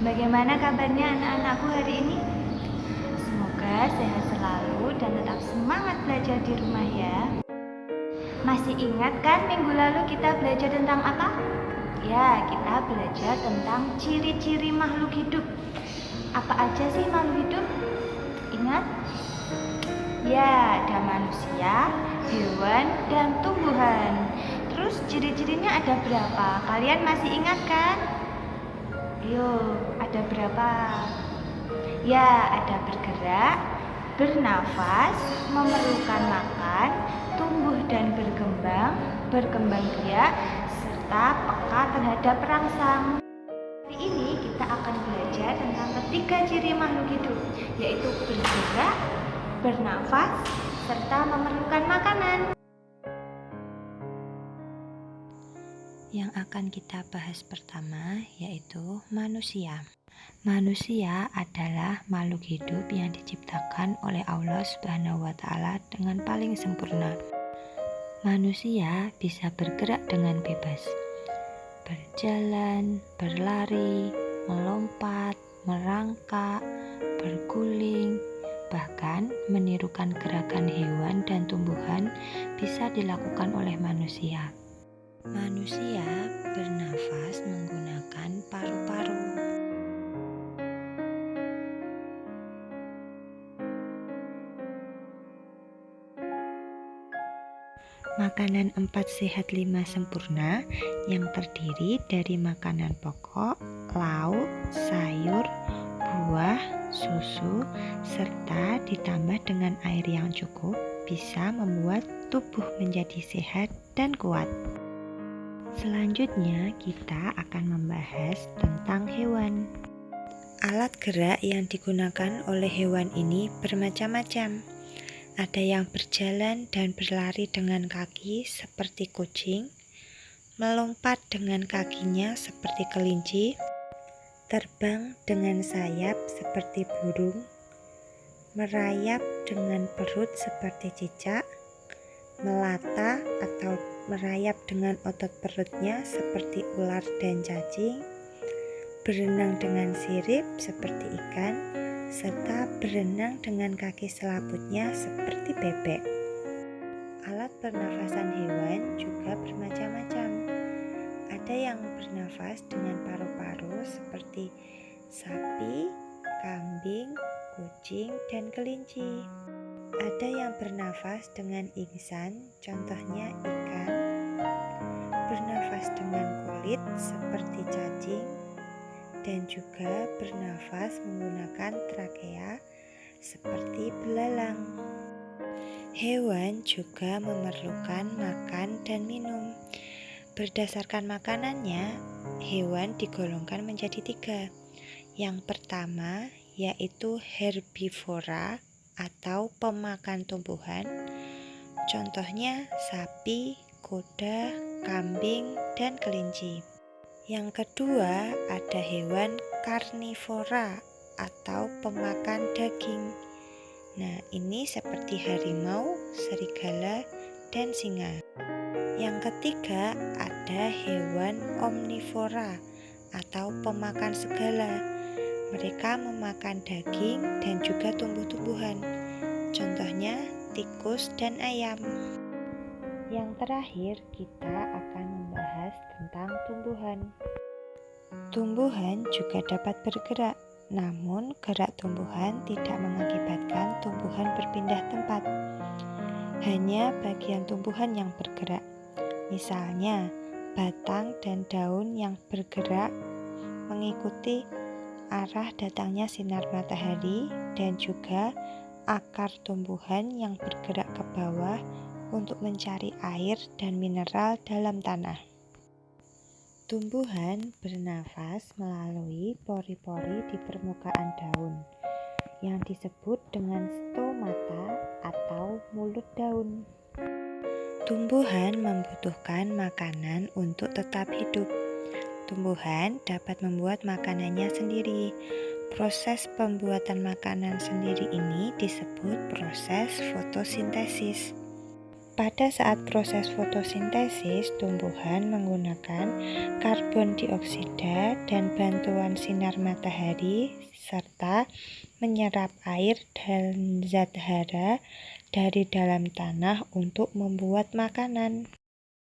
Bagaimana kabarnya anak-anakku hari ini? Semoga sehat selalu dan tetap semangat belajar di rumah ya. Masih ingat kan minggu lalu kita belajar tentang apa? Ya, kita belajar tentang ciri-ciri makhluk hidup. Apa aja sih makhluk hidup? Ingat? Ya, ada manusia, hewan, dan tumbuhan. Terus ciri-cirinya ada berapa? Kalian masih ingat kan? Ayo, ada berapa? Ya, ada bergerak, bernafas, memerlukan makan, tumbuh dan berkembang biak, serta peka terhadap perangsang. Hari ini kita akan belajar tentang ketiga ciri makhluk hidup, yaitu bergerak, bernafas, serta memerlukan makanan. Yang akan kita bahas pertama yaitu manusia. Manusia adalah makhluk hidup yang diciptakan oleh Allah Subhanahu wa Ta'ala dengan paling sempurna. Manusia bisa bergerak dengan bebas, berjalan, berlari, melompat, merangkak, berguling, bahkan menirukan gerakan hewan dan tumbuhan bisa dilakukan oleh manusia. Manusia bernafas menggunakan paru-paru. Makanan 4 sehat 5 sempurna yang terdiri dari makanan pokok, lauk, sayur, buah, susu, serta ditambah dengan air yang cukup bisa membuat tubuh menjadi sehat dan kuat. Selanjutnya kita akan membahas tentang hewan. Alat gerak yang digunakan oleh hewan ini bermacam-macam. Ada yang berjalan dan berlari dengan kaki seperti kucing, melompat dengan kakinya seperti kelinci, terbang dengan sayap seperti burung, merayap dengan perut seperti cicak, melata atau merayap dengan otot perutnya seperti ular dan cacing, berenang dengan sirip seperti ikan, serta berenang dengan kaki selaputnya seperti bebek. Alat pernafasan hewan juga bermacam-macam. Ada yang bernafas dengan paru-paru seperti sapi, kambing, kucing, dan kelinci. Ada yang bernafas dengan ingsan, contohnya ikan, bernafas dengan kulit seperti cacing, dan juga bernafas menggunakan trakea seperti belalang. Hewan juga memerlukan makan dan minum. Berdasarkan makanannya, hewan digolongkan menjadi 3. Yang pertama yaitu herbivora atau pemakan tumbuhan, contohnya sapi, kuda, kambing, dan kelinci. Yang kedua ada hewan karnivora atau pemakan daging. Nah, ini seperti harimau, serigala, dan singa. Yang ketiga ada hewan omnivora atau pemakan segala. Mereka memakan daging dan juga tumbuh-tumbuhan, contohnya tikus dan ayam. Yang terakhir kita akan membahas tentang tumbuhan. Tumbuhan juga dapat bergerak, namun gerak tumbuhan tidak mengakibatkan tumbuhan berpindah tempat. Hanya bagian tumbuhan yang bergerak, misalnya batang dan daun yang bergerak mengikuti arah datangnya sinar matahari, dan juga akar tumbuhan yang bergerak ke bawah untuk mencari air dan mineral dalam tanah. Tumbuhan bernafas melalui pori-pori di permukaan daun yang disebut dengan stomata atau mulut daun. Tumbuhan membutuhkan makanan untuk tetap hidup. Tumbuhan dapat membuat makanannya sendiri. Proses pembuatan makanan sendiri ini disebut proses fotosintesis. Pada saat proses fotosintesis, tumbuhan menggunakan karbon dioksida dan bantuan sinar matahari serta menyerap air dan zat hara dari dalam tanah untuk membuat makanan.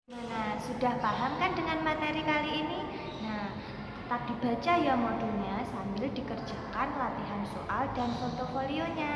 Nah, sudah paham kan dengan materi kali ini? Nah, tetap dibaca ya modulnya sambil dikerjakan latihan soal dan portofolionya.